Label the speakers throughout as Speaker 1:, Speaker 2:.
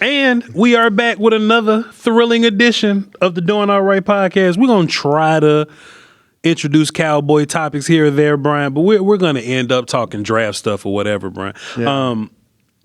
Speaker 1: And we are back with another thrilling edition of the Doin Alright podcast. We're going to try to introduce cowboy topics here or there, Brian, but we're going to end up talking draft stuff or whatever, Brian. Yeah.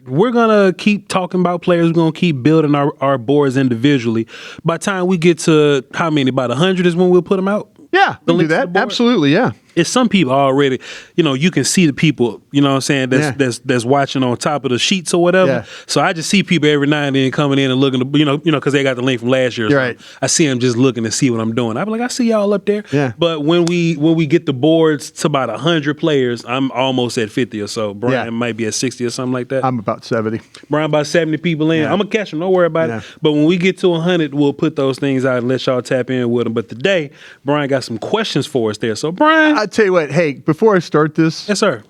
Speaker 1: We're going to keep talking about players. We're going to keep building our boards individually. By the time we get to how many? About 100 is when we'll put them out?
Speaker 2: Yeah, we'll do that. Absolutely, yeah.
Speaker 1: It's some people already, you can see the people, you know what I'm saying, that's watching on top of the sheets or whatever. Yeah. So I just see people every now and then coming in and looking, because they got the link from last year.
Speaker 2: Right.
Speaker 1: I see them just looking to see what I'm doing. I be like, I see y'all up there.
Speaker 2: Yeah.
Speaker 1: But when we get the boards to about 100 players, I'm almost at 50 or so. Brian might be at 60 or something like that.
Speaker 2: I'm about 70.
Speaker 1: Brian about 70 people in. I'm going to catch them. Don't worry about it. But when we get to 100, we'll put those things out and let y'all tap in with them. But today, Brian got some questions for us there. So, Brian.
Speaker 2: I'll tell you what, hey, before I start this.
Speaker 1: Yes, sir.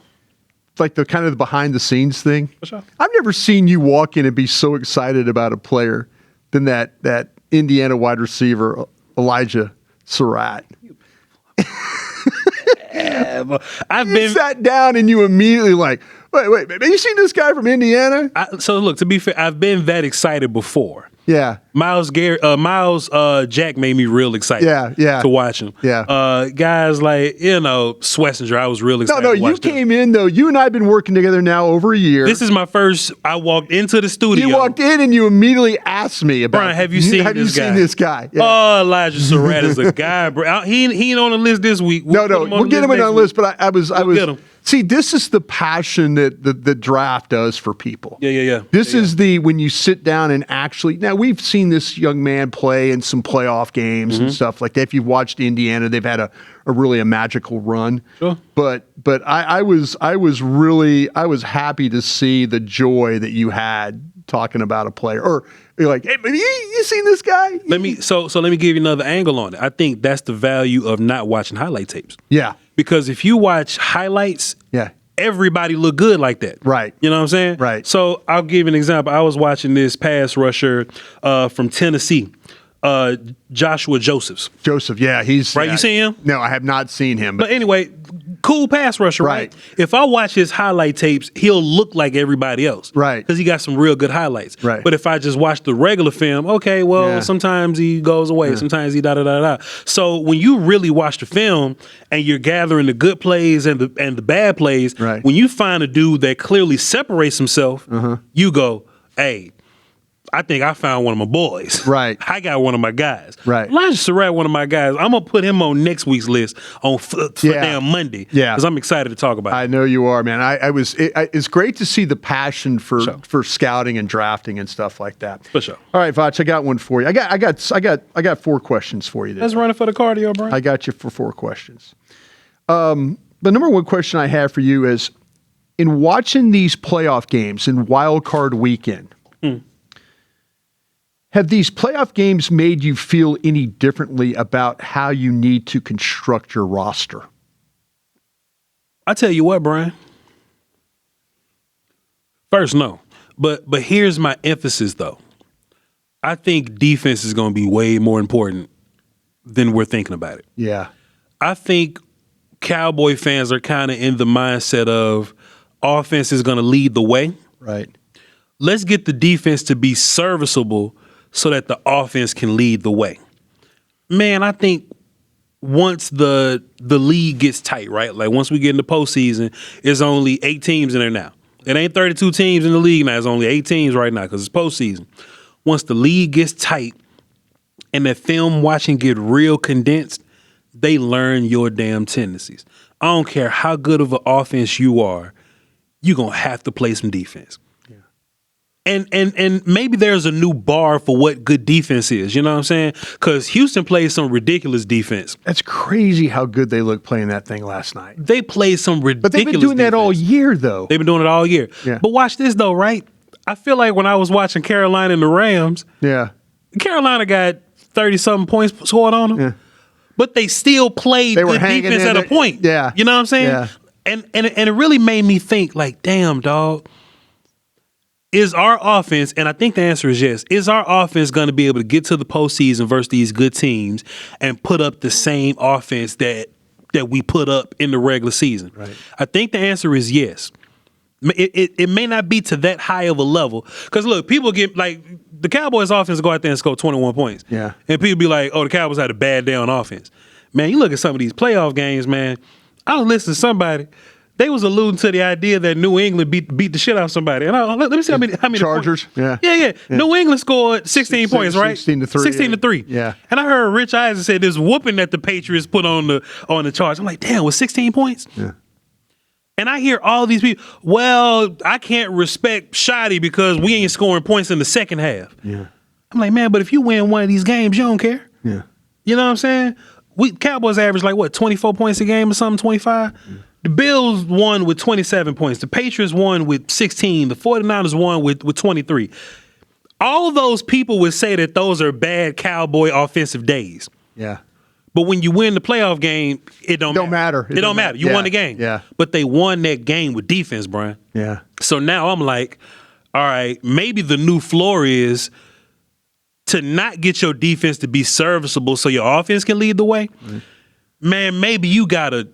Speaker 2: Like the kind of the behind the scenes thing.
Speaker 1: For sure.
Speaker 2: I've never seen you walk in and be so excited about a player than that Indiana wide receiver, Elijah Surratt. You sat down and you immediately like, wait, have you seen this guy from Indiana?
Speaker 1: So look, to be fair, I've been that excited before.
Speaker 2: Yeah.
Speaker 1: Miles Jack made me real excited to watch him.
Speaker 2: Yeah.
Speaker 1: Guys like, Swessinger, I was really excited to watch
Speaker 2: you came in, though. You and I have been working together now over a year.
Speaker 1: This is my first, I walked into the studio.
Speaker 2: You walked in and you immediately asked me about
Speaker 1: Brian, have you seen this guy?
Speaker 2: Yeah.
Speaker 1: Oh, Elijah Surratt is a guy, bro. He ain't on the list this week.
Speaker 2: We'll get him on the list, but I was see, this is the passion that the draft does for people.
Speaker 1: Yeah.
Speaker 2: This is when you sit down and actually, now we've seen this young man play in some playoff games and stuff like that. If you've watched Indiana, they've had a really magical run. Sure. But I was happy to see the joy that you had talking about a player, or you're like, hey, you seen this guy?
Speaker 1: Let me give you another angle on it. I think that's the value of not watching highlight tapes.
Speaker 2: Yeah.
Speaker 1: Because if you watch highlights, everybody look good like that.
Speaker 2: Right.
Speaker 1: You know what I'm saying?
Speaker 2: Right.
Speaker 1: So I'll give you an example. I was watching this pass rusher from Tennessee, Joshua Josephs.
Speaker 2: Joseph, yeah. He's
Speaker 1: right. You seen him?
Speaker 2: No, I have not seen him.
Speaker 1: But anyway, cool pass rusher, right? If I watch his highlight tapes, he'll look like everybody else.
Speaker 2: Right.
Speaker 1: Because he got some real good highlights.
Speaker 2: Right.
Speaker 1: But if I just watch the regular film, okay, well, sometimes he goes away. Sometimes he da-da-da-da. So when you really watch the film and you're gathering the good plays and the bad plays, when you find a dude that clearly separates himself, you go, hey, I think I found one of my boys.
Speaker 2: Right.
Speaker 1: I got one of my guys.
Speaker 2: Right.
Speaker 1: Elijah Surratt, one of my guys. I'm going to put him on next week's list for damn Monday.
Speaker 2: Yeah.
Speaker 1: Because I'm excited to talk about it.
Speaker 2: I know you are, man. It's great to see the passion for scouting and drafting and stuff like that.
Speaker 1: For sure.
Speaker 2: All right, Voch, I got one for you. I got 4 questions for you today.
Speaker 1: Let's run it for the cardio, Brian.
Speaker 2: I got you for 4 questions. The number one question I have for you is, in watching these playoff games in Wild Card Weekend, have these playoff games made you feel any differently about how you need to construct your roster?
Speaker 1: I tell you what, Brian. First, no. But here's my emphasis, though. I think defense is going to be way more important than we're thinking about it.
Speaker 2: Yeah.
Speaker 1: I think Cowboy fans are kind of in the mindset of offense is going to lead the way.
Speaker 2: Right.
Speaker 1: Let's get the defense to be serviceable so that the offense can lead the way. Man, I think once the league gets tight, right? Like once we get in the postseason, there's only 8 teams in there now. It ain't 32 teams in the league now. It's only 8 teams right now because it's postseason. Once the league gets tight and that film watching get real condensed, they learn your damn tendencies. I don't care how good of an offense you are, you're going to have to play some defense. And maybe there's a new bar for what good defense is. You know what I'm saying? Because Houston plays some ridiculous defense.
Speaker 2: That's crazy how good they looked playing that thing last night.
Speaker 1: They played some ridiculous
Speaker 2: But they've been doing
Speaker 1: defense.
Speaker 2: that all year, though.
Speaker 1: They've been doing it all year.
Speaker 2: Yeah.
Speaker 1: But watch this, though, right? I feel like when I was watching Carolina and the Rams, Carolina got 30-something points scored on them.
Speaker 2: Yeah.
Speaker 1: But they still played good defense at a point.
Speaker 2: Yeah.
Speaker 1: You know what I'm saying?
Speaker 2: Yeah.
Speaker 1: And it really made me think, like, damn, dog. Is our offense, and I think the answer is yes, is our offense going to be able to get to the postseason versus these good teams and put up the same offense that we put up in the regular season?
Speaker 2: Right.
Speaker 1: I think the answer is yes. It may not be to that high of a level. Because look, people get like the Cowboys offense go out there and score 21 points.
Speaker 2: Yeah.
Speaker 1: And people be like, oh, the Cowboys had a bad day on offense. Man, you look at some of these playoff games, man. I was listening to somebody. They was alluding to the idea that New England beat the shit out of somebody. And let me see how many
Speaker 2: Chargers.
Speaker 1: Points. Yeah. New England scored 16 points, right?
Speaker 2: 16-3.
Speaker 1: 16-3.
Speaker 2: Yeah.
Speaker 1: And I heard Rich Eisen say this whooping that the Patriots put on the Chargers. I'm like, damn, with 16 points?
Speaker 2: Yeah.
Speaker 1: And I hear all these people, well, I can't respect Shoddy because we ain't scoring points in the second half.
Speaker 2: Yeah.
Speaker 1: I'm like, man, but if you win one of these games, you don't care.
Speaker 2: Yeah.
Speaker 1: You know what I'm saying? Cowboys average like what, 24 points a game or something, 25? The Bills won with 27 points. The Patriots won with 16. The 49ers won with 23. All those people would say that those are bad Cowboy offensive days.
Speaker 2: Yeah.
Speaker 1: But when you win the playoff game, it don't matter. It don't matter. You won the game.
Speaker 2: Yeah.
Speaker 1: But they won that game with defense, Brian.
Speaker 2: Yeah.
Speaker 1: So now I'm like, all right, maybe the new floor is to not get your defense to be serviceable so your offense can lead the way. Mm-hmm. Man, maybe you got to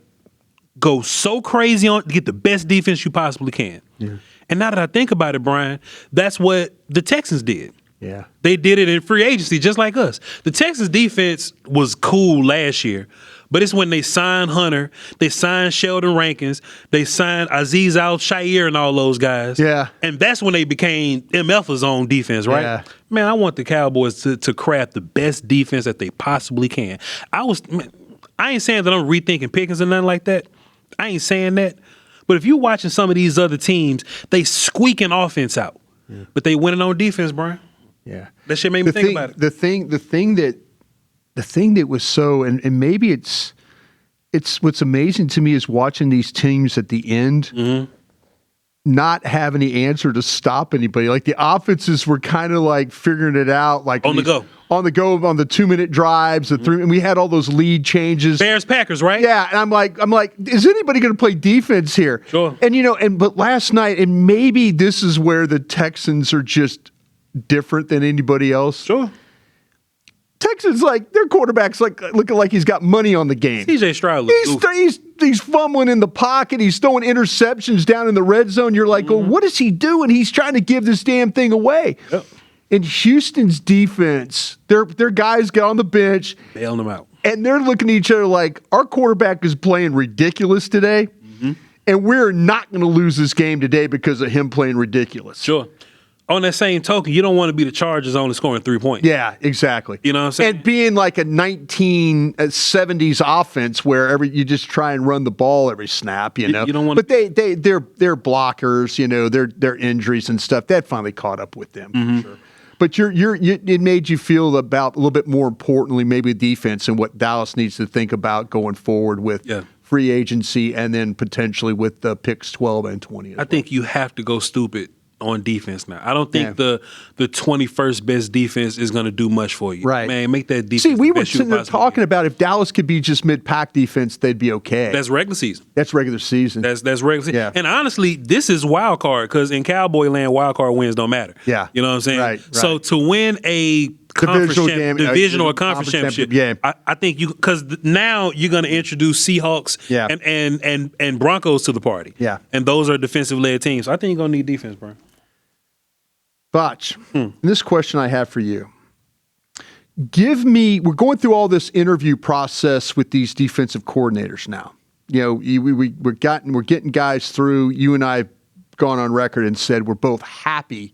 Speaker 1: go so crazy on to get the best defense you possibly can. Yeah. And now that I think about it, Brian, that's what the Texans did.
Speaker 2: Yeah.
Speaker 1: They did it in free agency just like us. The Texans defense was cool last year, but it's when they signed Hunter, they signed Sheldon Rankins, they signed Azeez Al-Shaair and all those guys.
Speaker 2: Yeah.
Speaker 1: And that's when they became MF's own defense, right?
Speaker 2: Yeah.
Speaker 1: Man, I want the Cowboys to craft the best defense that they possibly can. I ain't saying that I'm rethinking Pickens or nothing like that. I ain't saying that. But if you're watching some of these other teams, they squeaking offense out. Yeah. But they winning on defense, Brian.
Speaker 2: Yeah.
Speaker 1: That shit made me think about it.
Speaker 2: The thing that was so, and maybe it's what's amazing to me is watching these teams at the end not have any answer to stop anybody. Like the offenses were kind of like figuring it out, like
Speaker 1: on the go
Speaker 2: on the 2-minute drives, the 3, and we had all those lead changes.
Speaker 1: Bears Packers, right?
Speaker 2: Yeah, and I'm like, is anybody going to play defense here?
Speaker 1: Sure.
Speaker 2: And but last night, and maybe this is where the Texans are just different than anybody else.
Speaker 1: Sure.
Speaker 2: Texans, like their quarterback's like looking like he's got money on the game.
Speaker 1: CJ Stroud,
Speaker 2: he's fumbling in the pocket. He's throwing interceptions down in the red zone. You're like, well, what is he doing? He's trying to give this damn thing away. Yep. And Houston's defense, their guys get on the bench,
Speaker 1: bailing them out,
Speaker 2: and they're looking at each other like, our quarterback is playing ridiculous today, and we're not going to lose this game today because of him playing ridiculous.
Speaker 1: Sure. On that same token, you don't want to be the Chargers only scoring 3 points.
Speaker 2: Yeah, exactly.
Speaker 1: You know what I'm saying?
Speaker 2: And being like a 1970s offense where you just try and run the ball every snap, you know.
Speaker 1: You don't want
Speaker 2: but they're blockers, you know, their injuries and stuff that finally caught up with them. For sure. But it made you feel about a little bit more importantly maybe defense and what Dallas needs to think about going forward with free agency and then potentially with the picks 12 and 20.
Speaker 1: I think you have to go stupid on defense now. I don't think the 21st best defense is going to do much for you.
Speaker 2: Right.
Speaker 1: Man, make that defense.
Speaker 2: See, we were sitting there talking about if Dallas could be just mid-pack defense, they'd be okay.
Speaker 1: That's regular season.
Speaker 2: That's regular season.
Speaker 1: That's regular season.
Speaker 2: Yeah.
Speaker 1: And honestly, this is wild card because in Cowboy land, wild card wins don't matter.
Speaker 2: Yeah.
Speaker 1: You know what I'm saying?
Speaker 2: Right.
Speaker 1: So to win a divisional or conference championship, I think because now you're going to introduce Seahawks and Broncos to the party.
Speaker 2: Yeah.
Speaker 1: And those are defensive-led teams. So I think you're going to need defense, bro.
Speaker 2: Voch, this question I have for you. We're going through all this interview process with these defensive coordinators now. You know, we're getting guys through. You and I have gone on record and said we're both happy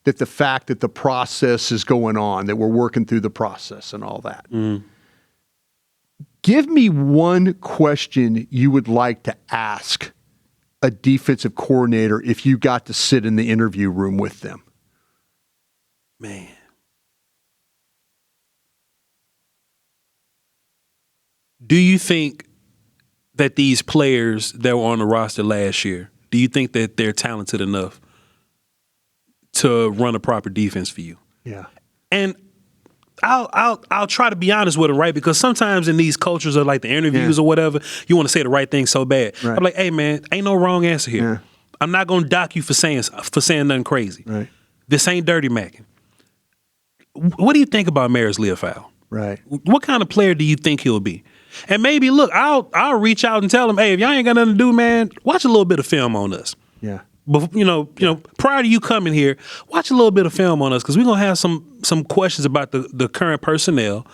Speaker 2: that the fact that the process is going on, that we're working through the process and all that. Give me one question you would like to ask a defensive coordinator if you got to sit in the interview room with them.
Speaker 1: Man. Do you think that these players that were on the roster last year, do you think that they're talented enough to run a proper defense for you?
Speaker 2: Yeah.
Speaker 1: And I'll try to be honest with them, right? Because sometimes in these cultures of like the interviews or whatever, you want to say the right thing so bad. Right. I'm like, hey man, ain't no wrong answer here. Yeah. I'm not gonna dock you for saying nothing crazy.
Speaker 2: Right.
Speaker 1: This ain't dirty macking. What do you think about Maris Leofau?
Speaker 2: Right.
Speaker 1: What kind of player do you think he'll be? And maybe, look, I'll reach out and tell him, hey, if y'all ain't got nothing to do, man, watch a little bit of film on us.
Speaker 2: Yeah.
Speaker 1: prior to you coming here, watch a little bit of film on us because we're gonna have some questions about the current personnel.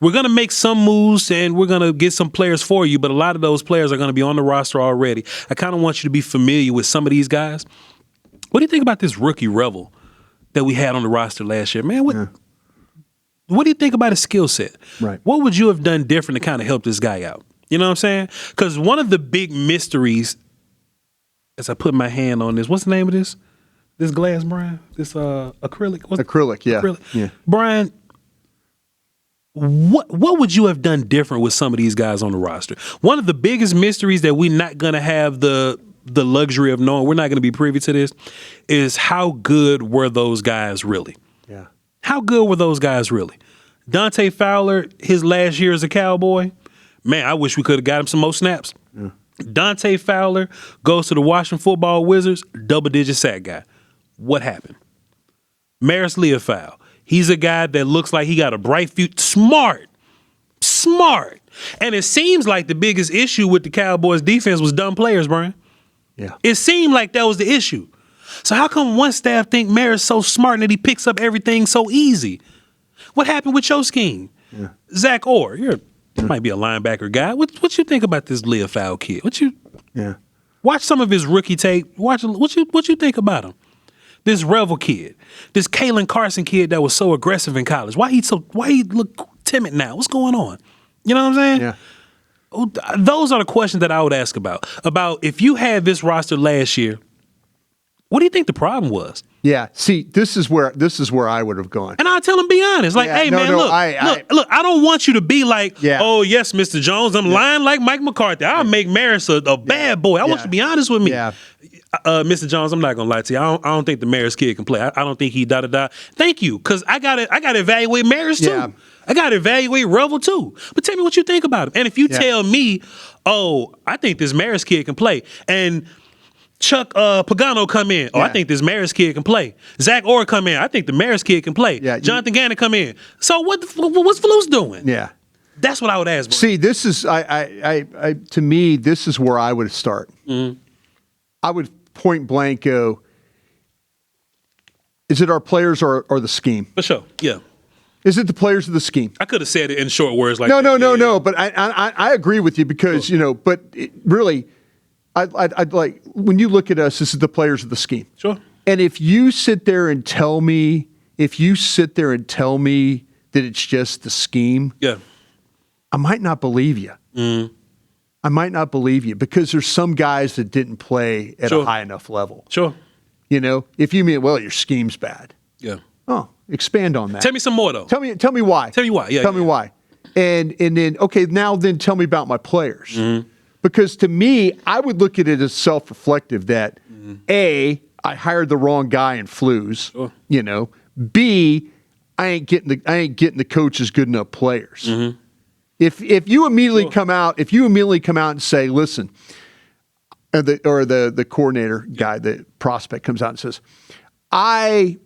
Speaker 1: We're gonna make some moves and we're gonna get some players for you, but a lot of those players are gonna be on the roster already. I kind of want you to be familiar with some of these guys. What do you think about this rookie Revel that we had on the roster last year, man? What do you think about his skill set?
Speaker 2: Right.
Speaker 1: What would you have done different to kind of help this guy out? You know what I'm saying? Because one of the big mysteries, as I put my hand on this, what's the name of this? This glass, Brian? This acrylic?
Speaker 2: Acrylic, yeah.
Speaker 1: Acrylic.
Speaker 2: Yeah.
Speaker 1: Brian, what would you have done different with some of these guys on the roster? One of the biggest mysteries that we're not going to have the luxury of knowing, we're not going to be privy to this, is how good were those guys really?
Speaker 2: Yeah.
Speaker 1: How good were those guys really? Dante Fowler, his last year as a Cowboy, man, I wish we could have got him some more snaps. Yeah. Dante Fowler goes to the Washington Football Wizards, double-digit sack guy. What happened? Maris Leofow, he's a guy that looks like he got a bright future. Smart. And it seems like the biggest issue with the Cowboys defense was dumb players, Brian.
Speaker 2: Yeah.
Speaker 1: It seemed like that was the issue. So how come one staff think Maris so smart and that he picks up everything so easy? What happened with your scheme? Yeah. Zach Orr, you might be a linebacker guy. What you think about this Leofow kid? Watch some of his rookie tape. Watch what you think about him. This Revel kid, this Kalen Carson kid that was so aggressive in college. Why he look timid now? What's going on? You know what I'm saying? Yeah. Those are the questions that I would ask about. About if you had this roster last year, what do you think the problem was?
Speaker 2: Yeah. See, this is where I would have gone.
Speaker 1: And I'll tell him, be honest. Like, hey, man, look, I don't want you to be like, oh, yes, Mr. Jones, I'm lying like Mike McCarthy. I'll make Maris a bad boy. I want you to be honest with me. Yeah. Mr. Jones, I'm not going to lie to you. I don't think the Maris kid can play. I don't think he da-da-da. Thank you, because I got to evaluate Maris, too. Yeah. I got to evaluate Revel, too. But tell me what you think about him. And if you tell me, oh, I think this Maris kid can play, and Chuck Pagano come in. Oh, I think this Maris kid can play. Zach Orr come in. I think the Maris kid can play. Yeah, Jonathan Gannon come in. So what's Flus doing? Yeah, that's what I would ask. Bro.
Speaker 2: See, this is to me, this is where I would start. Mm-hmm. I would point blank go. Is it our players or the scheme?
Speaker 1: For sure. Yeah.
Speaker 2: Is it the players or the scheme?
Speaker 1: I could have said it in short words like
Speaker 2: no. But I agree with you because But really. I'd like, when you look at us, this is the players of the scheme.
Speaker 1: Sure.
Speaker 2: And if you sit there and tell me that it's just the scheme, I might not believe you. Mm. I might not believe you because there's some guys that didn't play at a high enough level.
Speaker 1: Sure.
Speaker 2: If you mean, well, your scheme's bad.
Speaker 1: Yeah.
Speaker 2: Oh, expand on that.
Speaker 1: Tell me some more though.
Speaker 2: Tell me why.
Speaker 1: Tell me why. Yeah.
Speaker 2: Tell me why. And then, okay, now then tell me about my players. Mm-hmm. Because to me, I would look at it as self-reflective that A, I hired the wrong guy in Flus. Sure. B, I ain't getting the coaches good enough players. Mm-hmm. If you immediately come out and say, listen, the coordinator guy, the prospect comes out and says, I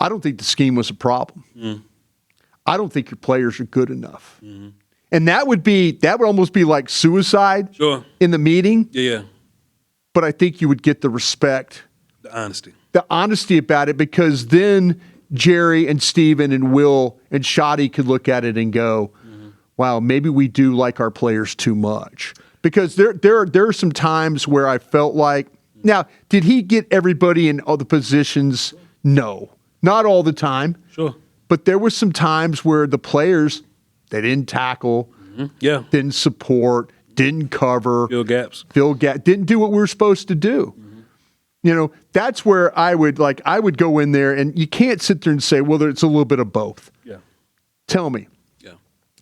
Speaker 2: don't think the scheme was a problem. Mm. I don't think your players are good enough. Mm-hmm. And that would almost be like suicide in the meeting.
Speaker 1: Yeah.
Speaker 2: But I think you would get the respect. The honesty about it, because then Jerry and Steven and Will and Shotty could look at it and go, wow, maybe we do like our players too much. Because there are some times where I felt like, now, did he get everybody in all the positions? No. Not all the time.
Speaker 1: Sure.
Speaker 2: But there were some times where the players, they didn't tackle, didn't support, didn't cover,
Speaker 1: fill gaps,
Speaker 2: didn't do what we were supposed to do. Mm-hmm. That's where I would go in there, and you can't sit there and say, well, it's a little bit of both. Yeah. Tell me. Yeah.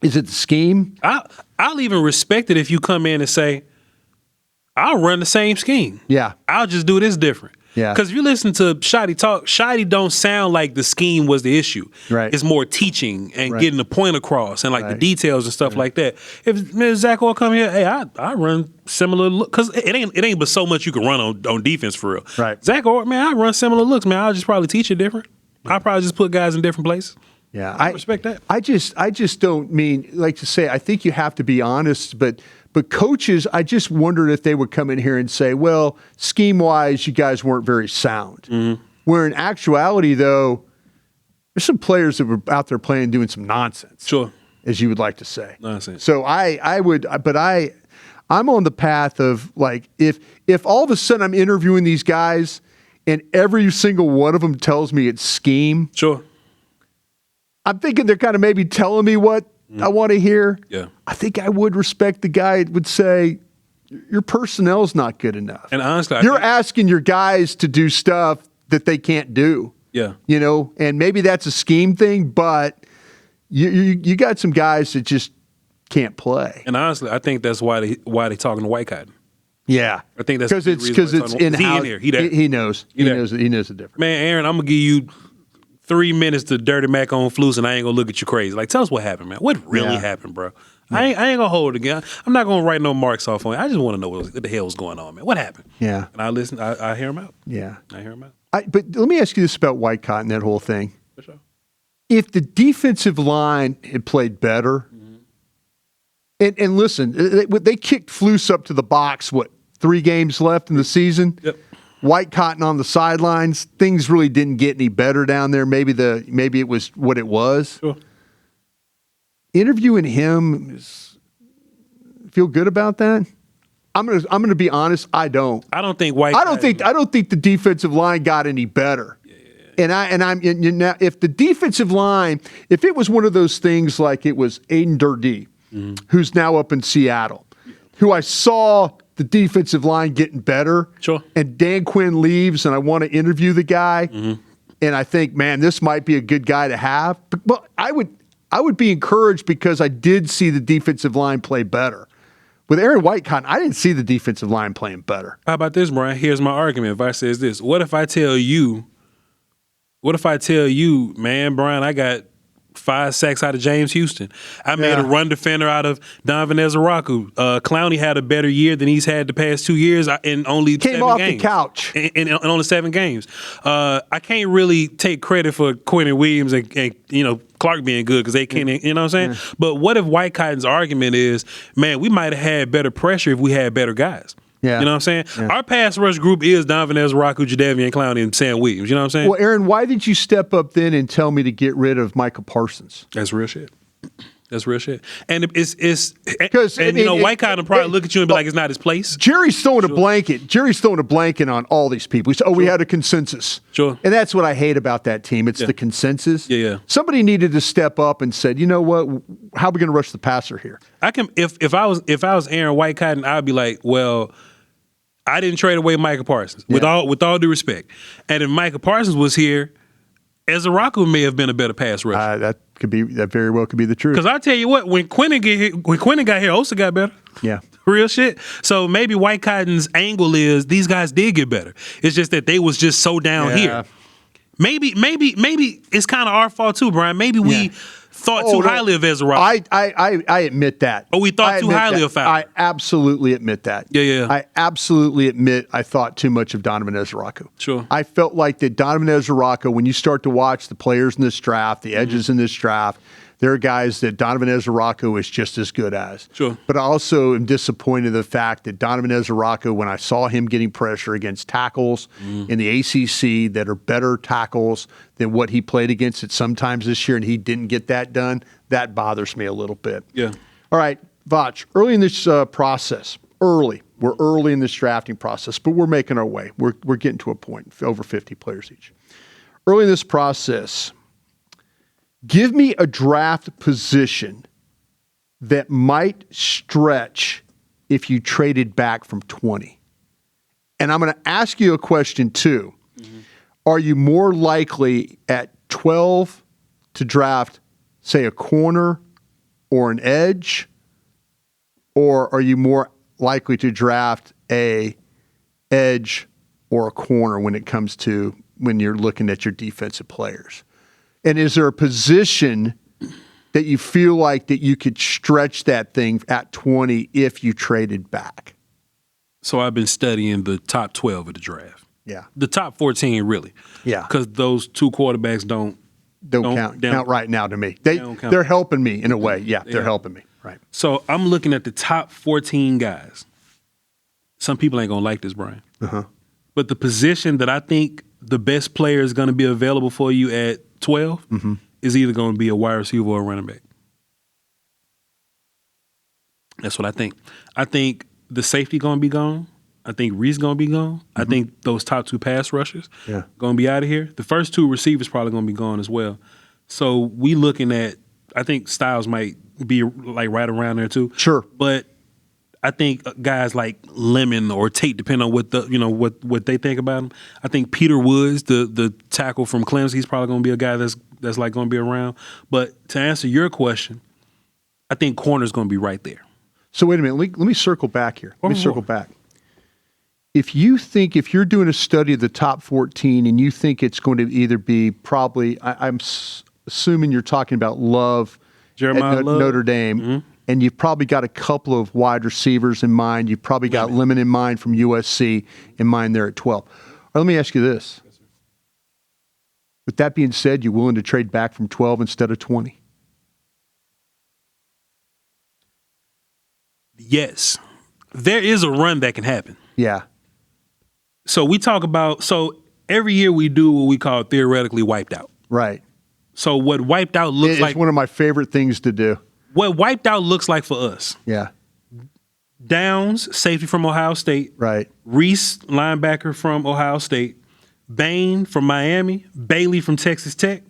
Speaker 2: Is it the scheme?
Speaker 1: I'll even respect it if you come in and say, I'll run the same scheme.
Speaker 2: Yeah.
Speaker 1: I'll just do this different.
Speaker 2: Yeah.
Speaker 1: Because if you listen to Shotty talk, Shotty don't sound like the scheme was the issue.
Speaker 2: Right.
Speaker 1: It's more teaching and getting the point across and the details and stuff like that. If Zach will come here, hey, I run similar look, because it ain't but so much you can run on defense for real.
Speaker 2: Right.
Speaker 1: Zach, man, I run similar looks, man. I'll just probably teach it different. I'll probably just put guys in different places.
Speaker 2: Yeah,
Speaker 1: I respect that.
Speaker 2: I just don't mean, like to say, I think you have to be honest, but But coaches, I just wondered if they would come in here and say, well, scheme-wise, you guys weren't very sound.
Speaker 1: Mm-hmm.
Speaker 2: Where in actuality, though, there's some players that were out there playing, doing some nonsense.
Speaker 1: Sure.
Speaker 2: As you would like to say.
Speaker 1: Nonsense.
Speaker 2: So I'm on the path of, like, if all of a sudden I'm interviewing these guys and every single one of them tells me it's scheme.
Speaker 1: Sure.
Speaker 2: I'm thinking they're kind of maybe telling me what I want to hear.
Speaker 1: Yeah.
Speaker 2: I think I would respect the guy that would say, your personnel's not good enough.
Speaker 1: And honestly,
Speaker 2: you're asking your guys to do stuff that they can't do.
Speaker 1: Yeah.
Speaker 2: You know, and maybe that's a scheme thing, but you got some guys that just can't play.
Speaker 1: And honestly, I think that's why they talking to White Cotton.
Speaker 2: Yeah,
Speaker 1: I think that's
Speaker 2: because it's in house. He knows the difference.
Speaker 1: Man, Aaron, I'm gonna give you 3 minutes to dirty Mac on Flus, and I ain't gonna look at you crazy. Like, tell us what happened, man. What really happened, bro? I ain't gonna hold it again. I'm not gonna write no marks off on it. I just want to know what the hell was going on, man. What happened?
Speaker 2: Yeah,
Speaker 1: and I listen. I hear him out.
Speaker 2: Yeah,
Speaker 1: I hear him out.
Speaker 2: But let me ask you this about White Cotton, that whole thing.
Speaker 1: For sure.
Speaker 2: If the defensive line had played better, and listen, they kicked Flus up to the box, 3 games left in the season?
Speaker 1: Yep.
Speaker 2: White Cotton on the sidelines, things really didn't get any better down there. Maybe it was what it was.
Speaker 1: Sure.
Speaker 2: Interviewing him, feel good about that? I'm gonna be honest. I don't.
Speaker 1: I don't think
Speaker 2: I don't think the defensive line got any better. If the defensive line, if it was one of those things like it was Aiden Durdee, who's now up in Seattle, who I saw the defensive line getting better,
Speaker 1: sure,
Speaker 2: and Dan Quinn leaves, and I want to interview the guy, and I think, man, this might be a good guy to have. But I would be encouraged because I did see the defensive line play better. With Aaron White Cotton, I didn't see the defensive line playing better.
Speaker 1: How about this, Brian? Here's my argument. If I says this, what if I tell you, man, Brian, I got 5 sacks out of James Houston. I made a run defender out of Donovan Ezaraku. Clowney had a better year than he's had the past 2 years in only 7 games.
Speaker 2: Came off the couch.
Speaker 1: In only 7 games. I can't really take credit for Quentin Williams and Clark being good because they can't, you know what I'm saying? Yeah. But what if White Cotton's argument is, man, we might have had better pressure if we had better guys. Yeah. You know what I'm saying? Yeah. Our pass rush group is Donovan Ezaraku, Jadeveon Clowney, and Sam Williams. You know what I'm saying?
Speaker 2: Well, Aaron, why did you step up then and tell me to get rid of Michael Parsons?
Speaker 1: That's real shit. That's real shit. And it's because White Cotton probably look at you and be like, it's not his place.
Speaker 2: Jerry's throwing a blanket. Jerry's throwing a blanket on all these people. He said, we had a consensus.
Speaker 1: Sure.
Speaker 2: And that's what I hate about that team. It's the consensus.
Speaker 1: Yeah.
Speaker 2: Somebody needed to step up and said, you know what? How are we going to rush the passer here?
Speaker 1: If I was Aaron White Cotton, I'd be like, well, I didn't trade away Michael Parsons with all due respect. And if Michael Parsons was here, Ezaraku may have been a better pass rusher.
Speaker 2: That very well could be the truth.
Speaker 1: Because I tell you what, when Quentin got here, Osa got better.
Speaker 2: Yeah.
Speaker 1: Real shit. So maybe White Cotton's angle is these guys did get better. It's just that they was just so down here. Maybe it's kind of our fault too, Brian. Maybe we thought too highly of Ezaraku.
Speaker 2: I admit that.
Speaker 1: Or we thought too highly of Fowler.
Speaker 2: I absolutely admit that.
Speaker 1: Yeah.
Speaker 2: I absolutely admit I thought too much of Donovan Ezaraku.
Speaker 1: Sure.
Speaker 2: I felt like that Donovan Ezaraku, when you start to watch the players in this draft, the edges in this draft, there are guys that Donovan Ezaraku is just as good as.
Speaker 1: Sure.
Speaker 2: But I also am disappointed in the fact that Donovan Ezaraku, when I saw him getting pressure against tackles in the ACC that are better tackles than what he played against it sometimes this year, and he didn't get that done, that bothers me a little bit.
Speaker 1: Yeah.
Speaker 2: All right, Voch, early in this process, we're early in this drafting process, but we're making our way. We're getting to a point, over 50 players each. Early in this process, give me a draft position that might stretch if you traded back from 20. And I'm going to ask you a question too. Are you more likely at 12 to draft, say, a corner or an edge? Or are you more likely to draft a edge or a corner when you're looking at your defensive players? And is there a position that you feel like that you could stretch that thing at 20 if you traded back?
Speaker 1: So I've been studying the top 12 of the draft.
Speaker 2: Yeah.
Speaker 1: The top 14, really.
Speaker 2: Yeah.
Speaker 1: Because those 2 quarterbacks don't
Speaker 2: count right now to me. They're helping me in a way. Yeah, they're helping me. Right.
Speaker 1: So I'm looking at the top 14 guys. Some people ain't gonna like this, Brian. But the position that I think the best player is gonna be available for you at 12 is either gonna be a wide receiver or a running back. That's what I think. I think the safety gonna be gone. I think Reese gonna be gone. I think those top 2 pass rushers gonna be out of here. The first 2 receivers probably gonna be gone as well. So we looking at, I think Styles might be like right around there too.
Speaker 2: Sure.
Speaker 1: But I think guys like Lemon or Tate, depending on what what they think about him. I think Peter Woods, the tackle from Clemson, he's probably gonna be a guy that's like gonna be around. But to answer your question, I think corner's gonna be right there.
Speaker 2: So wait a minute. Let me circle back here. Let me circle back. If you're doing a study of the top 14 and you think it's going to either be probably, I'm assuming you're talking about Love
Speaker 1: Jeremiah
Speaker 2: at
Speaker 1: Love.
Speaker 2: Notre Dame, and you've probably got a couple of wide receivers in mind. You've probably got Lemon in mind from USC in mind there at 12. All right, let me ask you this. With that being said, you willing to trade back from 12 instead of 20?
Speaker 1: Yes. There is a run that can happen.
Speaker 2: Yeah.
Speaker 1: So we talk about, every year we do what we call theoretically wiped out.
Speaker 2: Right.
Speaker 1: So what wiped out looks
Speaker 2: It's
Speaker 1: like,
Speaker 2: one of my favorite things to do.
Speaker 1: what wiped out looks like for us.
Speaker 2: Yeah.
Speaker 1: Downs, safety from Ohio State.
Speaker 2: Right.
Speaker 1: Reese, linebacker from Ohio State. Bain from Miami. Bailey from Texas Tech.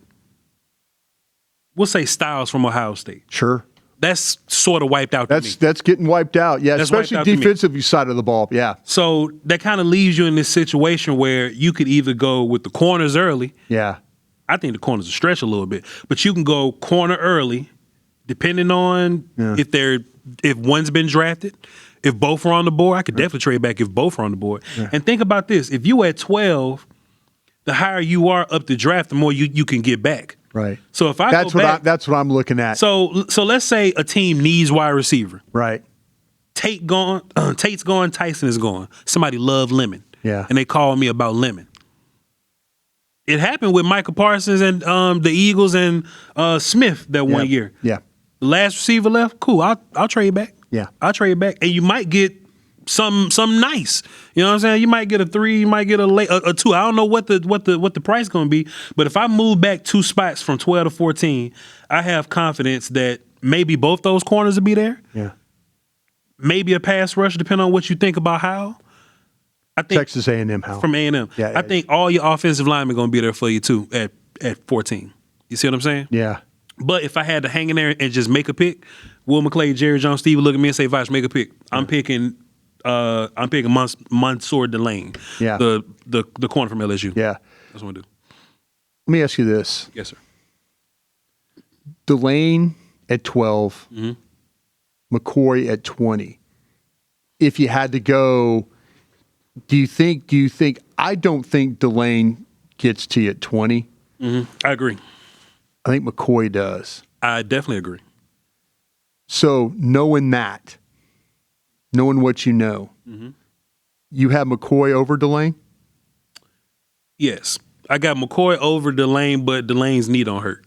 Speaker 1: We'll say Styles from Ohio State.
Speaker 2: Sure.
Speaker 1: That's sort of wiped out to me.
Speaker 2: That's getting wiped out. Yeah,
Speaker 1: That's wiped
Speaker 2: especially
Speaker 1: out to me.
Speaker 2: defensive side of the ball. Yeah.
Speaker 1: So that kind of leaves you in this situation where you could either go with the corners early.
Speaker 2: Yeah.
Speaker 1: I think the corners are stretch a little bit, but you can go corner early, depending on if one's been drafted. If both are on the board, I could definitely trade back if both are on the board. Yeah. And think about this: if you at 12, the higher you are up the draft, the more you can get back.
Speaker 2: Right.
Speaker 1: So if I
Speaker 2: that's
Speaker 1: go back,
Speaker 2: that's what I'm looking at.
Speaker 1: So let's say a team needs wide receiver.
Speaker 2: Right.
Speaker 1: Tate's gone. Tyson is gone. Somebody loved Lemon.
Speaker 2: Yeah.
Speaker 1: And they called me about Lemon. It happened with Michael Parsons and the Eagles and Smith that one year.
Speaker 2: Yeah.
Speaker 1: The last receiver left. Cool. I'll trade back.
Speaker 2: Yeah.
Speaker 1: I'll trade back, and you might get some nice. You know what I'm saying? You might get a 3. You might get a 2. I don't know what the price is going to be. But if I move back 2 spots from 12 to 14, I have confidence that maybe both those corners will be there.
Speaker 2: Yeah.
Speaker 1: Maybe a pass rush, depending on what you think about Howell. I think
Speaker 2: Texas A&M Howell.
Speaker 1: From A&M.
Speaker 2: Yeah,
Speaker 1: I think all your offensive linemen are going to be there for you too at 14. You see what I'm saying?
Speaker 2: Yeah.
Speaker 1: But if I had to hang in there and just make a pick, Will McClay, Jerry Jones, Steve would look at me and say, "Voch, make a pick." I'm picking Mansour Delane, the corner from LSU.
Speaker 2: Yeah.
Speaker 1: That's what I do.
Speaker 2: Let me ask you this.
Speaker 1: Yes, sir.
Speaker 2: Delane at 12, McCoy at 20. If you had to go, do you think I don't think Delane gets to you at 20.
Speaker 1: I agree.
Speaker 2: I think McCoy does.
Speaker 1: I definitely agree.
Speaker 2: So knowing what you know, you have McCoy over Delane?
Speaker 1: Yes. I got McCoy over Delane, but Delane's knee don't hurt.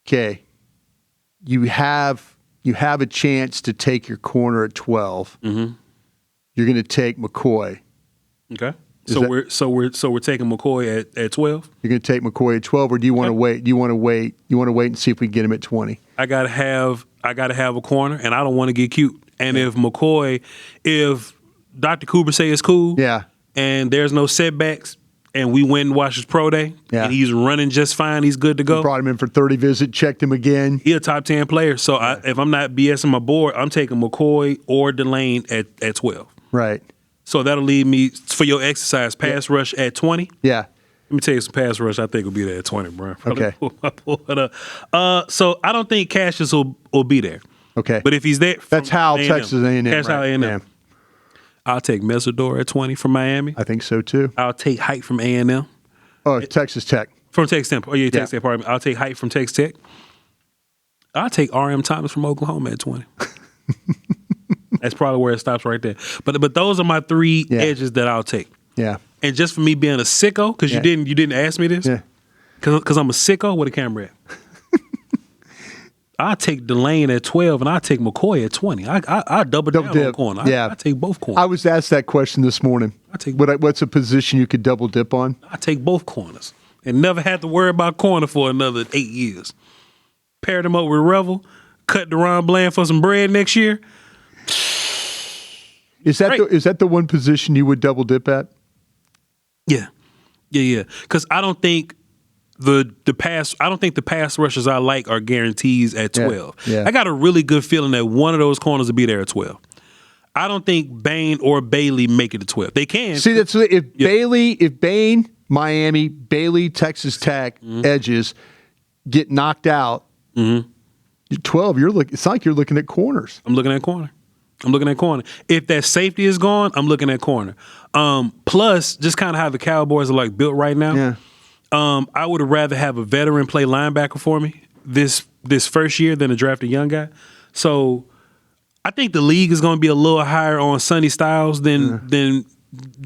Speaker 2: Okay. You have a chance to take your corner at 12. You're going to take McCoy.
Speaker 1: Okay. So we're taking McCoy at 12.
Speaker 2: You're going to take McCoy at 12, or do you want to wait? Do you want to wait? You want to wait and see if we can get him at 20?
Speaker 1: I gotta have a corner, and I don't want to get cute. And if Dr. Cooper say it's cool, and there's no setbacks, and we went and watched his pro day, and he's running just fine, he's good to go.
Speaker 2: Brought him in for 30 visit, checked him again.
Speaker 1: He's a top 10 player. So if I'm not BSing my board, I'm taking McCoy or Delane at 12.
Speaker 2: Right. So
Speaker 1: that'll leave me for your exercise pass rush at 20.
Speaker 2: Yeah.
Speaker 1: Let me tell you some pass rush I think will be there at 20, bro.
Speaker 2: Okay.
Speaker 1: So I don't think Cassius will be there.
Speaker 2: Okay.
Speaker 1: But if he's there,
Speaker 2: that's how Texas A&M.
Speaker 1: Cassius Howell A&M. I'll take Mesidor at 20 from Miami.
Speaker 2: I think so too.
Speaker 1: I'll take Height from A&M.
Speaker 2: Oh, Texas Tech.
Speaker 1: From Texas Tech. Oh yeah, Texas Tech. Pardon me. I'll take Height from Texas Tech. I'll take R.M. Thomas from Oklahoma at 20. That's probably where it stops right there. But those are my 3 edges that I'll take.
Speaker 2: Yeah.
Speaker 1: And just for me being a sicko, because you didn't ask me this.
Speaker 2: Yeah.
Speaker 1: Because I'm a sicko with a camera at. I take Delane at 12 and I take McCoy at 20. I double down on corner. I take both corners.
Speaker 2: I was asked that question this morning. What's a position you could double dip on?
Speaker 1: I take both corners and never had to worry about corner for another 8 years. Paired them up with Revel, cut Deron Bland for some bread next year.
Speaker 2: Is that the one position you would double dip at?
Speaker 1: Yeah. Because I don't think the pass rushers I like are guarantees at 12.
Speaker 2: Yeah.
Speaker 1: I got a really good feeling that one of those corners will be there at 12. I don't think Bain or Bailey make it to 12. They can.
Speaker 2: See, that's if Bain, Miami, Bailey, Texas Tech, edges get knocked out, 12. It's like you're looking at corners.
Speaker 1: I'm looking at corner. If that safety is gone, I'm looking at corner. Plus, just kind of how the Cowboys are like built right now.
Speaker 2: Yeah.
Speaker 1: I would rather have a veteran play linebacker for me this first year than to draft a young guy. So I think the league is going to be a little higher on Sonny Styles than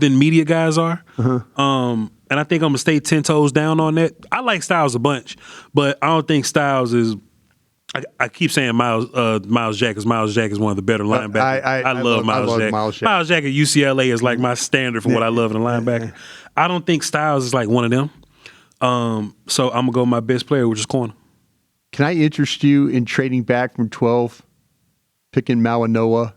Speaker 1: media guys are. And I think I'm going to stay 10 toes down on that. I like Styles a bunch, but I don't think Styles is. I keep saying Miles Jack is one of the better linebackers. I love Miles Jack. Miles Jack at UCLA is like my standard for what I love in a linebacker. I don't think Styles is like one of them. So I'm going to go with my best player, which is corner.
Speaker 2: Can I interest you in trading back from 12, picking Malinois,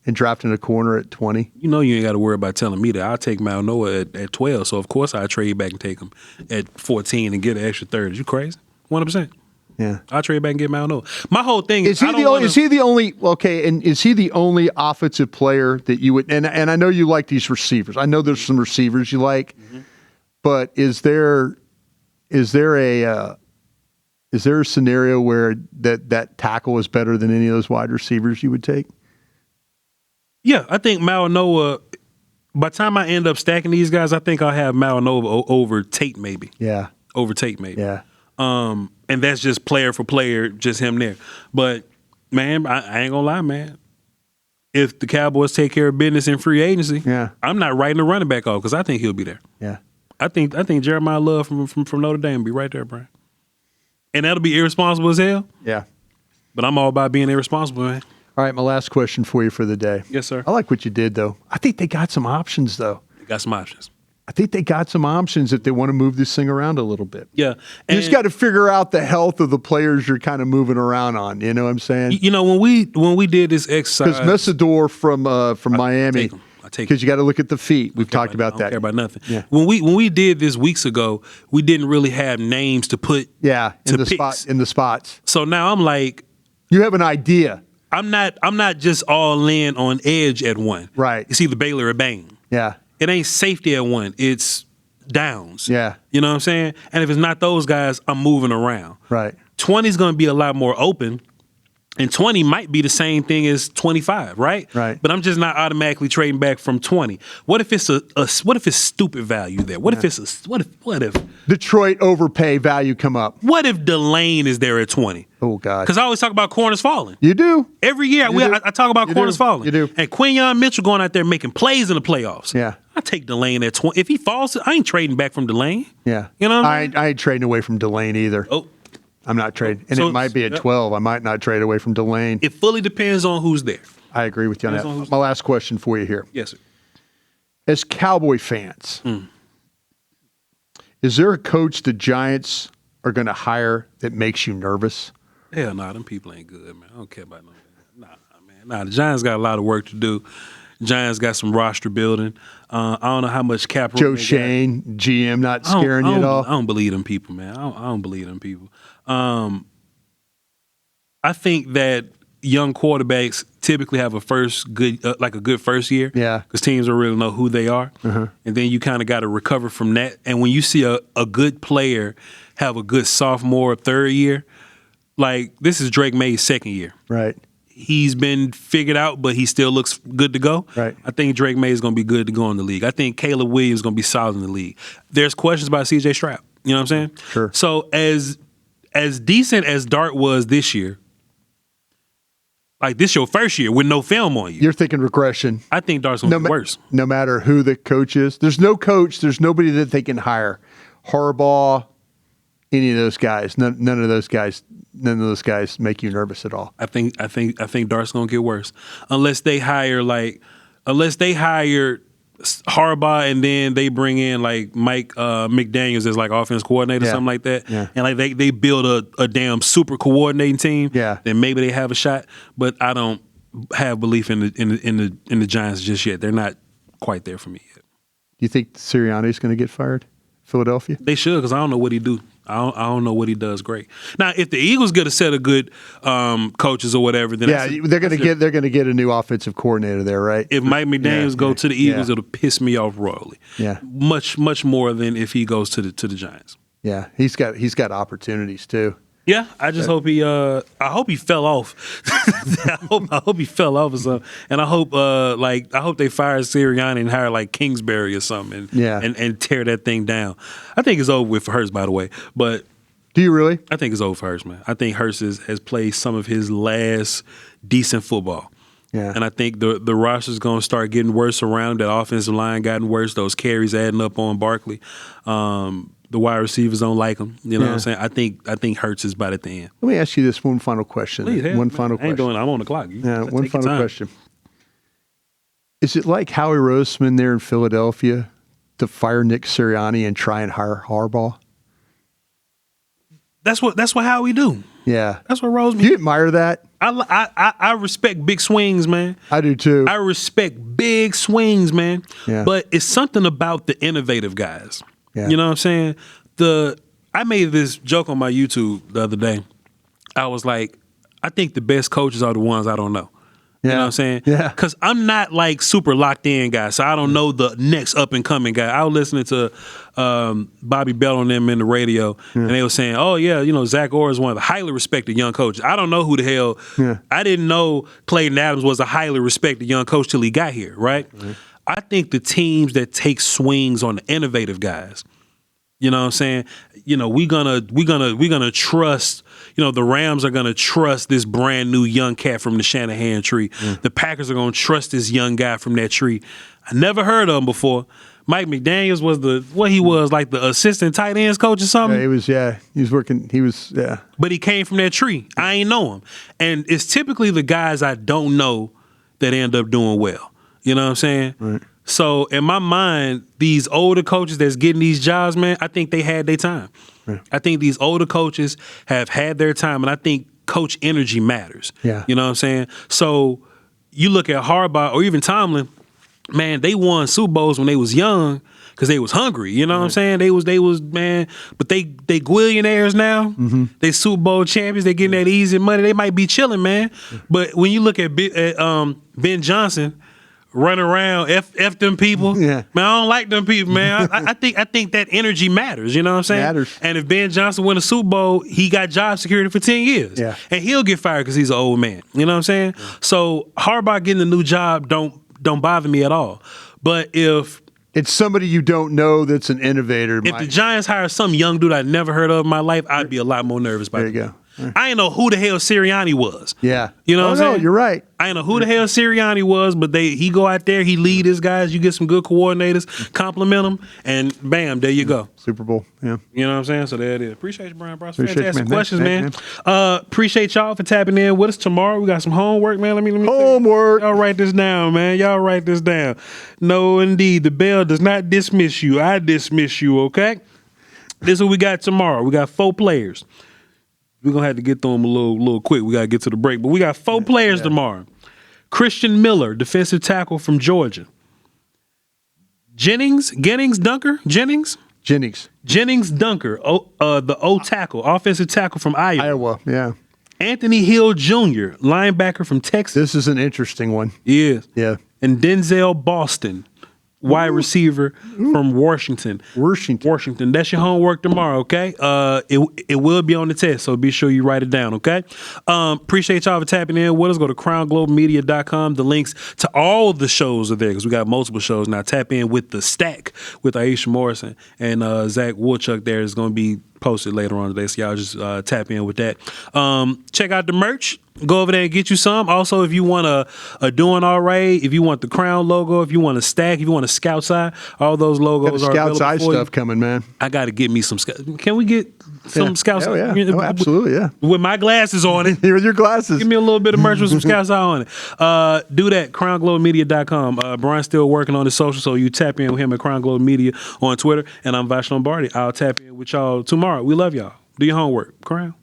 Speaker 2: and drafting a corner at 20?
Speaker 1: You know you ain't got to worry about telling me that. I'll take Malinois at 12, so of course I'll trade back and take him at 14 and get an extra third. Is you crazy? 100%.
Speaker 2: Yeah,
Speaker 1: I'll trade back and get Malinois. My whole thing
Speaker 2: is he the only offensive player that you would? And I know you like these receivers. I know there's some receivers you like, but is there a scenario where that tackle is better than any of those wide receivers you would take?
Speaker 1: Yeah, I think Malinois. By the time I end up stacking these guys, I think I'll have Malinois over Tate maybe.
Speaker 2: Yeah,
Speaker 1: over Tate maybe.
Speaker 2: Yeah.
Speaker 1: And that's just player for player, just him there. But, man, I ain't going to lie, man. If the Cowboys take care of business in free agency, I'm not writing the running back off because I think he'll be there.
Speaker 2: Yeah.
Speaker 1: I think Jeremiah Love from Notre Dame will be right there, Brian. And that'll be irresponsible as hell.
Speaker 2: Yeah.
Speaker 1: But I'm all about being irresponsible, man.
Speaker 2: All right, my last question for you for the day.
Speaker 1: Yes, sir.
Speaker 2: I like what you did, though. I think they got some options, though.
Speaker 1: They got some options.
Speaker 2: I think they got some options if they want to move this thing around a little bit.
Speaker 1: Yeah.
Speaker 2: You just got to figure out the health of the players you're kind of moving around on. You know what I'm saying?
Speaker 1: You know, when we did this exercise.
Speaker 2: Because Messidor from Miami.
Speaker 1: I take
Speaker 2: because you got to look at the feet. We've talked about that.
Speaker 1: I don't care about nothing.
Speaker 2: Yeah.
Speaker 1: When we did this weeks ago, we didn't really have names to put.
Speaker 2: Yeah, in the spots.
Speaker 1: So now I'm like,
Speaker 2: you have an idea.
Speaker 1: I'm not just all in on edge at one.
Speaker 2: Right.
Speaker 1: It's either Baylor or Bain.
Speaker 2: Yeah.
Speaker 1: It ain't safety at one. It's downs.
Speaker 2: Yeah.
Speaker 1: You know what I'm saying? And if it's not those guys, I'm moving around.
Speaker 2: Right.
Speaker 1: 20 is going to be a lot more open. And 20 might be the same thing as 25, right?
Speaker 2: Right.
Speaker 1: But I'm just not automatically trading back from 20. What if it's what if it's stupid value there? What if it's what if
Speaker 2: Detroit overpay value come up?
Speaker 1: What if Delane is there at 20?
Speaker 2: Oh God.
Speaker 1: Because I always talk about corners falling.
Speaker 2: You do.
Speaker 1: Every year I talk about corners falling.
Speaker 2: You do.
Speaker 1: And Quinyon Mitchell going out there making plays in the playoffs.
Speaker 2: Yeah.
Speaker 1: I take Delane at 20. If he falls, I ain't trading back from Delane.
Speaker 2: Yeah.
Speaker 1: You know what
Speaker 2: I ain't trading away from Delane either.
Speaker 1: Oh.
Speaker 2: I'm not trading. And it might be at 12. I might not trade away from Delane.
Speaker 1: It fully depends on who's there.
Speaker 2: I agree with you on that. My last question for you here.
Speaker 1: Yes, sir.
Speaker 2: As Cowboy fans, is there a coach the Giants are going to hire that makes you nervous?
Speaker 1: Hell no, them people ain't good, man. I don't care about no that. Nah, the Giants got a lot of work to do. Giants got some roster building. I don't know how much cap.
Speaker 2: Joe Shane, GM, not scaring you at all?
Speaker 1: I don't believe them people, man. I don't believe them people. I think that young quarterbacks typically have a good first year.
Speaker 2: Yeah.
Speaker 1: Because teams don't really know who they are. And then you kind of got to recover from that. And when you see a good player have a good sophomore, third year, like this is Drake May's second year.
Speaker 2: Right.
Speaker 1: He's been figured out, but he still looks good to go.
Speaker 2: Right.
Speaker 1: I think Drake May is going to be good to go in the league. I think Caleb Williams is going to be solid in the league. There's questions about C.J. Stroud. You know what I'm saying?
Speaker 2: Sure.
Speaker 1: So as decent as Dart was this year, like this your first year with no film on you.
Speaker 2: You're thinking regression.
Speaker 1: I think Dart's going to be worse.
Speaker 2: No matter who the coach is. There's no coach. There's nobody that they can hire. Harbaugh, any of those guys. None of those guys make you nervous at all.
Speaker 1: I think Dart's gonna get worse unless they hire Harbaugh and then they bring in like Mike McDaniels as like offense coordinator, something like that.
Speaker 2: Yeah.
Speaker 1: And like they build a damn super coordinating team.
Speaker 2: Yeah.
Speaker 1: Then maybe they have a shot. But I don't have belief in the Giants just yet. They're not quite there for me yet.
Speaker 2: Do you think Sirianni's going to get fired? Philadelphia?
Speaker 1: They should, because I don't know what he do. I don't know what he does great. Now, if the Eagles get a set of good coaches or whatever, then
Speaker 2: they're going to get a new offensive coordinator there, right?
Speaker 1: If Mike McDaniels go to the Eagles, it'll piss me off royally.
Speaker 2: Yeah,
Speaker 1: much more than if he goes to the Giants.
Speaker 2: Yeah, he's got opportunities too.
Speaker 1: Yeah, I just hope he. I hope he fell off. I hope he fell off or something. And I hope they fire Sirianni and hire like Kingsbury or something. And tear that thing down. I think it's over with for Hurts, by the way. But
Speaker 2: do you really?
Speaker 1: I think it's over for Hurts, man. I think Hurts has played some of his last decent football.
Speaker 2: Yeah.
Speaker 1: And I think the roster's going to start getting worse around. That offensive line gotten worse. Those carries adding up on Barkley. The wide receivers don't like him. You know what I'm saying? I think Hurts is about at the end.
Speaker 2: Let me ask you this one final question.
Speaker 1: Please,
Speaker 2: final question.
Speaker 1: I'm on the clock.
Speaker 2: One final question. Is it like Howie Roseman there in Philadelphia to fire Nick Sirianni and try and hire Harbaugh?
Speaker 1: That's what Howie do.
Speaker 2: Yeah.
Speaker 1: That's what Roseman.
Speaker 2: Do you admire that?
Speaker 1: I respect big swings, man.
Speaker 2: I do too.
Speaker 1: I respect big swings, man.
Speaker 2: Yeah.
Speaker 1: But it's something about the innovative guys.
Speaker 2: Yeah.
Speaker 1: You know what I'm saying? I made this joke on my YouTube the other day. I was like, I think the best coaches are the ones I don't know. You know what I'm saying?
Speaker 2: Yeah.
Speaker 1: Because I'm not like super locked in guy, so I don't know the next up and coming guy. I was listening to Bobby Bell on them in the radio, and they were saying, "Oh yeah, Zach Orr is one of the highly respected young coaches." I don't know who the hell.
Speaker 2: Yeah.
Speaker 1: I didn't know Clayton Adams was a highly respected young coach till he got here. Right? I think the teams that take swings on the innovative guys. You know what I'm saying? We're gonna trust. The Rams are gonna trust this brand new young cat from the Shanahan tree. The Packers are gonna trust this young guy from that tree. I never heard of him before. Mike McDaniels was like the assistant tight ends coach or something.
Speaker 2: He was working.
Speaker 1: But he came from that tree. I ain't know him, and it's typically the guys I don't know that end up doing well. You know what I'm saying?
Speaker 2: Right.
Speaker 1: So in my mind, these older coaches that's getting these jobs, man, I think they had their time.
Speaker 2: Yeah.
Speaker 1: I think these older coaches have had their time, and I think coach energy matters.
Speaker 2: Yeah.
Speaker 1: You know what I'm saying? So you look at Harbaugh or even Tomlin, man, they won Super Bowls when they was young because they was hungry. You know what I'm saying? They was man, but they gwillionaires now.
Speaker 2: Mm-hmm.
Speaker 1: They Super Bowl champions. They getting that easy money. They might be chilling, man. But when you look at Ben Johnson, running around, F them people.
Speaker 2: Yeah.
Speaker 1: Man, I don't like them people, man. I think that energy matters, you know what I'm saying?
Speaker 2: Matters.
Speaker 1: And if Ben Johnson win a Super Bowl, he got job security for 10 years.
Speaker 2: Yeah.
Speaker 1: And he'll get fired because he's an old man. You know what I'm saying? Yeah. So Harbaugh getting a new job don't bother me at all. But if
Speaker 2: it's somebody you don't know that's an innovator.
Speaker 1: If the Giants hire some young dude I never heard of in my life, I'd be a lot more nervous about it.
Speaker 2: There you go.
Speaker 1: I didn't know who the hell Sirianni was.
Speaker 2: Yeah.
Speaker 1: You know what I'm saying?
Speaker 2: You're right.
Speaker 1: I didn't know who the hell Sirianni was, but he go out there, he lead his guys, you get some good coordinators, compliment them, and bam, there you go.
Speaker 2: Super Bowl, yeah.
Speaker 1: You know what I'm saying? So there it is. Appreciate you, Bryan Broaddus.
Speaker 2: Appreciate
Speaker 1: Fantastic
Speaker 2: you,
Speaker 1: questions, man.
Speaker 2: man.
Speaker 1: Appreciate y'all for tapping in with us tomorrow. We got some homework, man. Let me
Speaker 2: Homework.
Speaker 1: Y'all write this down, man. Y'all write this down. No, indeed. The bell does not dismiss you. I dismiss you, okay? This is what we got tomorrow. We got 4 players. We're going to have to get through them a little quick. We got to get to the break. But we got 4 players tomorrow. Christian Miller, defensive tackle from Georgia. Jennings Dunker, the O tackle, offensive tackle from Iowa.
Speaker 2: Yeah.
Speaker 1: Anthony Hill Jr., linebacker from Texas.
Speaker 2: This is an interesting one.
Speaker 1: Yeah.
Speaker 2: Yeah.
Speaker 1: And Denzel Boston, wide receiver from Washington. That's your homework tomorrow, okay? It will be on the test, so be sure you write it down, okay? Appreciate y'all for tapping in with us. Go to crownglobalmedia.com. The links to all the shows are there because we got multiple shows now. Tap in with The Stack with Aisha Morrison and Zach Woodchuck there is going to be post it later on today, so y'all just tap in with that. Check out the merch. Go over there and get you some. Also, if you want a Doin Alright, if you want the Crown logo, if you want a stack, if you want a Scout's Eye, all those logos are available
Speaker 2: Scout's Eye
Speaker 1: for
Speaker 2: stuff
Speaker 1: you.
Speaker 2: coming, man.
Speaker 1: I got to get me some. Can we get some Scout's Eye?
Speaker 2: Oh, yeah. Oh, absolutely, yeah.
Speaker 1: With my glasses on it.
Speaker 2: Here with your glasses.
Speaker 1: Give me a little bit of merch with some Scout's Eye on it. Do that. CrownGlowMedia.com. Brian's still working on his social, so you tap in with him at Crown Glow Media on Twitter. And I'm Voch Lombardi. I'll tap in with y'all tomorrow. We love y'all. Do your homework. Crown.